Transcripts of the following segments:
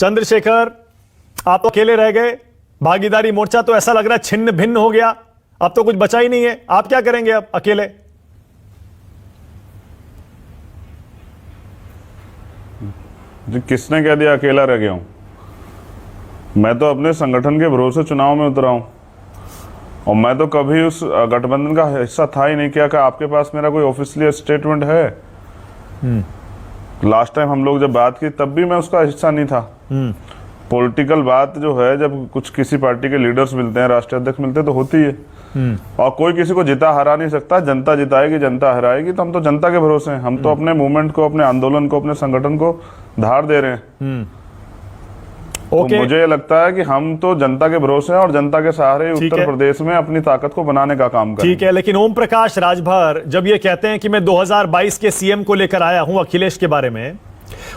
चंद्रशेखर, आप तो अकेले रह गए, भागीदारी मोर्चा तो ऐसा लग रहा है छिन्न भिन्न हो गया, अब तो कुछ बचा ही नहीं है। आप क्या करेंगे अब अकेले? किसने कह दिया अकेला रह गया हूं? मैं तो अपने संगठन के भरोसे चुनाव में उतरा हूं और मैं तो कभी उस गठबंधन का हिस्सा था ही नहीं। क्या आपके पास मेरा कोई ऑफिशियल स्टेटमेंट है? लास्ट टाइम हम लोग जब बात की तब भी मैं उसका हिस्सा नहीं था। पॉलिटिकल बात जो है, जब कुछ किसी पार्टी के लीडर्स मिलते हैं, राष्ट्रीय अध्यक्ष मिलते हैं, तो होती है। और कोई किसी को जिता हरा नहीं सकता। जनता जिताएगी, जनता हराएगी। तो हम तो जनता के भरोसे हैं। हम तो अपने मूवमेंट को, अपने आंदोलन को, अपने संगठन को धार दे रहे हैं। तो मुझे लगता है कि हम तो जनता के भरोसे हैं और जनता के सहारे उत्तर प्रदेश में अपनी ताकत को बनाने का काम करें। ठीक है, लेकिन ओम प्रकाश राजभर जब ये कहते हैं कि मैं 2022 के सीएम को लेकर आया हूं अखिलेश के बारे में,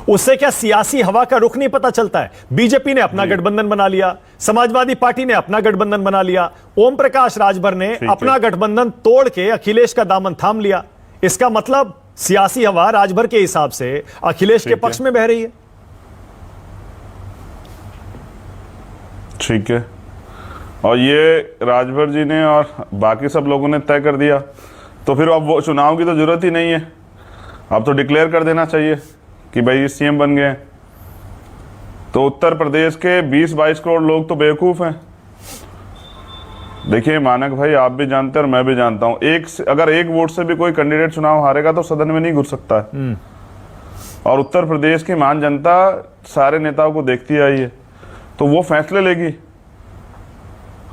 उससे क्या सियासी हवा का रुख नहीं पता चलता है? बीजेपी ने अपना गठबंधन बना लिया, समाजवादी पार्टी ने अपना गठबंधन बना लिया, ओम प्रकाश राजभर ने अपना गठबंधन तोड़ के अखिलेश का दामन थाम लिया। इसका मतलब सियासी हवा राजभर के हिसाब से अखिलेश के पक्ष में बह रही है। ठीक है, और ये राजभर जी ने और बाकी सब लोगों ने तय कर दिया, तो फिर अब वो चुनाव की तो जरूरत ही नहीं है। अब तो डिक्लेयर कर देना चाहिए कि भाई सीएम बन गए। तो उत्तर प्रदेश के 20-22 करोड़ लोग तो बेवकूफ हैं। देखिए मानक भाई, आप भी जानते हैं और मैं भी जानता हूं, अगर एक वोट से भी कोई कैंडिडेट चुनाव हारेगा तो सदन में नहीं घुस सकता है। और उत्तर प्रदेश की महान जनता सारे नेताओं को देखती आई है, तो वो फैसले लेगी।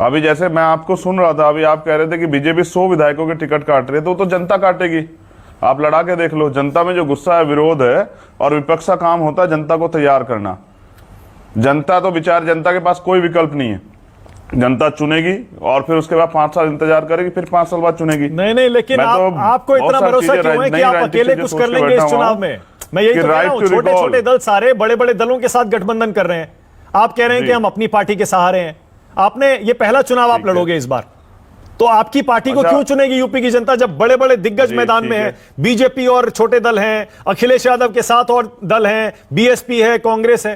अभी जैसे मैं आपको सुन रहा था, अभी आप कह रहे थे कि बीजेपी 100 विधायकों के टिकट काट रही है, तो जनता काटेगी। आप लड़ा के देख लो। जनता में जो गुस्सा है, विरोध है, और विपक्ष का काम होता है जनता को तैयार करना। जनता तो विचार, जनता के पास कोई विकल्प नहीं है। जनता चुनेगी और फिर उसके बाद 5 साल इंतजार करेगी, फिर 5 साल बाद चुनेगी। नहीं, लेकिन आपको इतना भरोसा क्यों है कि आप अकेले कुछ कर लेंगे इस चुनाव में? मैं यही तो कह रहा हूं, छोटे छोटे दल सारे बड़े बड़े दलों के साथ गठबंधन कर रहे हैं। आप कह रहे हैं कि हम अपनी पार्टी के सहारे हैं। आपने ये पहला चुनाव आप लड़ोगे इस बार, तो आपकी पार्टी को क्यों चुनेगी यूपी की जनता, जब बड़े बड़े दिग्गज मैदान में है? बीजेपी और छोटे दल हैं, अखिलेश यादव के साथ और दल हैं, बीएसपी है, कांग्रेस है।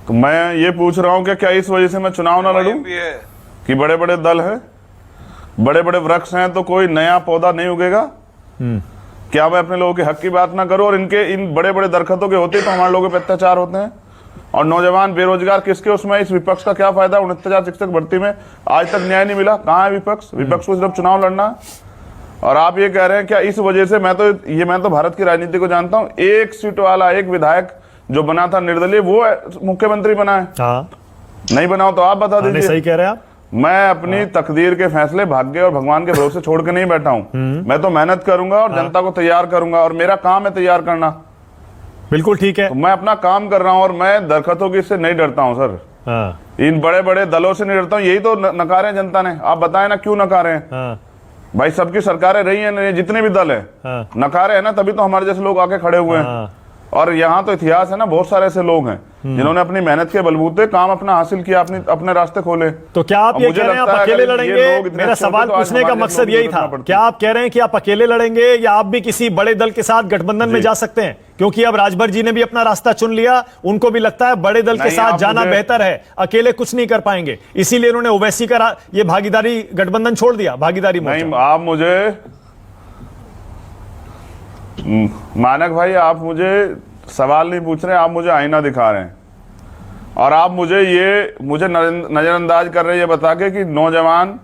तो मैं ये पूछ रहा हूं कि क्या इस वजह से मैं चुनाव ना लड़ूं कि बड़े बड़े दल हैं, बड़े बड़े वृक्ष हैं, तो कोई नया पौधा नहीं उगेगा? क्या मैं अपने लोगों के हक की बात ना करूं? और इन बड़े बड़े दरख्तों के होते तो हमारे लोगों पे अत्याचार होते हैं। और नौजवान बेरोजगार किसके उसमें? इस विपक्ष का क्या फायदा? 49,000 शिक्षक भर्ती में आज तक न्याय नहीं मिला। कहां है विपक्ष? विपक्ष को सिर्फ चुनाव लड़ना। और आप ये कह रहे हैं क्या इस वजह से? मैं तो भारत की राजनीति को जानता हूं। एक सीट वाला एक विधायक जो बना था निर्दलीय, वो मुख्यमंत्री बना है। नहीं बनाओ तो आप बता दीजिए। सही कह रहे हैं आप। मैं अपनी तकदीर के फैसले भाग्य और भगवान के भरोसे छोड़ के नहीं बैठा हूं। मैं तो मेहनत करूंगा और जनता को तैयार करूंगा, और मेरा काम है तैयार करना। बिल्कुल ठीक है, तो मैं अपना काम कर रहा हूं और मैं दरख्तों की से नहीं डरता हूं सर। इन बड़े बड़े दलों से नहीं डरता हूं। यही तो नकारे हैं जनता ने। आप बताएं ना क्यों नकारे हैं? भाई सबकी सरकारें रही हैं, जितने भी दल हैं नकारे हैं ना, तभी तो हमारे जैसे लोग आके खड़े हुए हैं। और यहाँ तो इतिहास है ना, बहुत सारे ऐसे लोग हैं जिन्होंने अपनी मेहनत के बलबूते काम अपना हासिल किया, अपने रास्ते खोले। तो क्या आप ये कह रहे हैं आप अकेले लड़ेंगे? मेरा सवाल पूछने का मकसद यही था। क्या आप कह रहे हैं कि आप अकेले लड़ेंगे या आप भी किसी बड़े दल के साथ गठबंधन में जा सकते हैं? क्योंकि अब राजभर जी ने भी अपना रास्ता चुन लिया, उनको भी लगता है बड़े दल के साथ जाना बेहतर है, अकेले कुछ नहीं कर पाएंगे, इसीलिए उन्होंने ओवैसी का ये भागीदारी गठबंधन छोड़ दिया, भागीदारी मोर्चा। नहीं, आप मुझे मानक भाई, आप मुझे सवाल नहीं पूछ रहे, आप मुझे आईना दिखा रहे हैं। और आप मुझे नजरअंदाज कर रहे हैं ये बता के कि नौजवान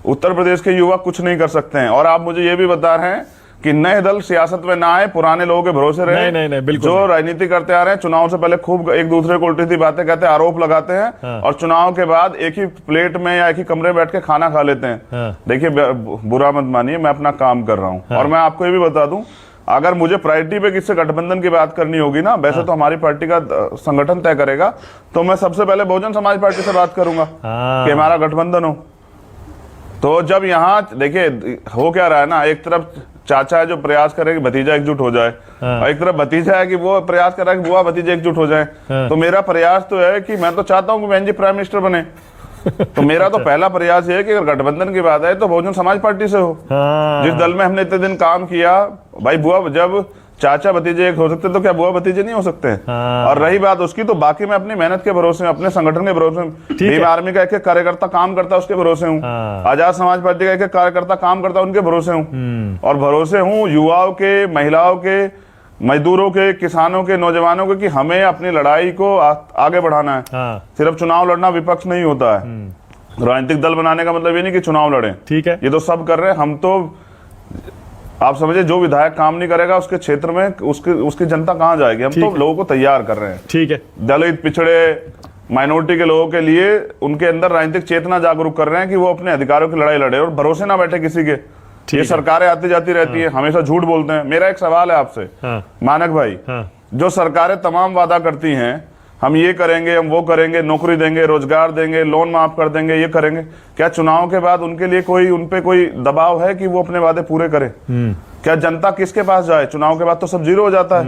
उत्तर प्रदेश के युवा कुछ नहीं कर सकते हैं। और आप मुझे ये भी बता रहे हैं कि नए दल सियासत में ना आए, पुराने लोगों के भरोसे रहे। नहीं, बिल्कुल जो राजनीति करते आ रहे हैं, चुनाव से पहले खूब एक दूसरे को उल्टी सी बातें कहते हैं, आरोप लगाते हैं, और चुनाव के बाद एक ही प्लेट में या एक ही कमरे में बैठ के खाना खा लेते हैं। देखिए बुरा मत मानिए, मैं अपना काम कर रहा हूं। और मैं आपको ये भी बता दूं, अगर मुझे प्रायोरिटी पे किससे गठबंधन की बात करनी होगी ना, वैसे तो हमारी पार्टी का संगठन तय करेगा, तो मैं सबसे पहले बहुजन समाज पार्टी से बात करूंगा कि हमारा गठबंधन हो। तो जब यहाँ देखिए हो क्या रहा है ना, एक तरफ चाचा है जो प्रयास करे कि भतीजा एकजुट हो जाए, और एक तरफ भतीजा है कि वो प्रयास कर रहा है कि बुआ भतीजा एकजुट हो जाए। तो मेरा प्रयास तो है कि मैं तो चाहता हूँ कि बहन जी प्राइम मिनिस्टर बने। तो मेरा तो पहला प्रयास ये है कि अगर गठबंधन की बात है तो बहुजन समाज पार्टी से हो, जिस दल में हमने इतने दिन काम किया। भाई बुआ जब चाचा भतीजे एक हो सकते, तो क्या बुआ भतीजे नहीं हो सकते हैं? हाँ। और रही बात उसकी, तो बाकी मैं अपनी मेहनत के भरोसे हूँ, अपने संगठन के भरोसे हूँ। भीम आर्मी का एक एक कार्यकर्ता काम करता है, उसके भरोसे हूँ। आजाद समाज पार्टी का एक एक कार्यकर्ता काम करता है, उनके भरोसे हूँ। और भरोसे हूँ युवाओं के, महिलाओं के, मजदूरों के, किसानों के, नौजवानों के, कि हमें अपनी लड़ाई को आगे बढ़ाना है। सिर्फ चुनाव लड़ना विपक्ष नहीं होता है। राजनीतिक दल बनाने का मतलब ये नहीं कि चुनाव लड़े, ठीक है, ये तो सब कर रहे हैं। हम तो आप समझे, जो विधायक काम नहीं करेगा उसके क्षेत्र में उसकी जनता कहां जाएगी? हम तो लोगों को तैयार कर रहे हैं, ठीक है, दलित, पिछड़े, माइनॉरिटी के लोगों के लिए उनके अंदर राजनीतिक चेतना जागरूक कर रहे हैं कि वो अपने अधिकारों की लड़ाई लड़े और भरोसे ना बैठे किसी के। ये सरकारें आती जाती रहती है, हमेशा झूठ बोलते हैं। मेरा एक सवाल है आपसे, मानक भाई, जो सरकारें तमाम वादा करती हैं, हम ये करेंगे, हम वो करेंगे, नौकरी देंगे, रोजगार देंगे, लोन माफ कर देंगे, ये करेंगे, क्या चुनाव के बाद उनके लिए उन पे कोई दबाव है कि वो अपने वादे पूरे करें? क्या जनता किसके पास जाए? चुनाव के बाद तो सब जीरो हो जाता है।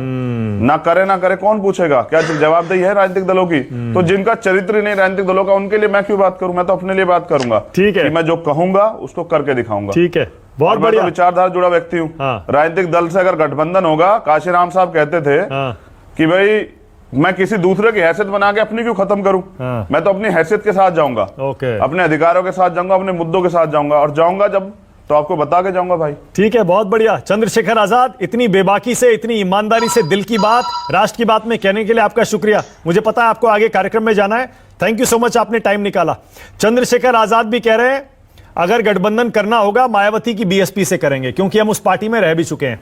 ना करे कौन पूछेगा? क्या जवाबदेही है राजनीतिक दलों की? तो जिनका चरित्र ही नहीं राजनीतिक दलों का, उनके लिए मैं क्यों बात करूं? मैं तो अपने लिए बात करूंगा, ठीक है, कि मैं जो कहूंगा उसको करके दिखाऊंगा, ठीक है। बहुत बढ़िया, विचारधारा जुड़ा व्यक्ति हूँ। राजनीतिक दल से अगर गठबंधन होगा, काशीराम साहब कहते थे कि भाई मैं किसी दूसरे की हैसियत बना के अपनी क्यों खत्म करूं? मैं तो अपनी हैसियत के साथ जाऊंगा, अपने अधिकारों के साथ जाऊंगा, अपने मुद्दों के साथ जाऊंगा, और जाऊंगा जब तो आपको बता के जाऊंगा भाई। ठीक है, बहुत बढ़िया। चंद्रशेखर आजाद, इतनी बेबाकी से, इतनी ईमानदारी से दिल की बात, राष्ट्र की बात में कहने के लिए आपका शुक्रिया। मुझे पता है आपको आगे कार्यक्रम में जाना है। थैंक यू सो मच, आपने टाइम निकाला। चंद्रशेखर आजाद भी कह रहे हैं अगर गठबंधन करना होगा मायावती की बीएसपी से करेंगे, क्योंकि हम उस पार्टी में रह भी चुके हैं।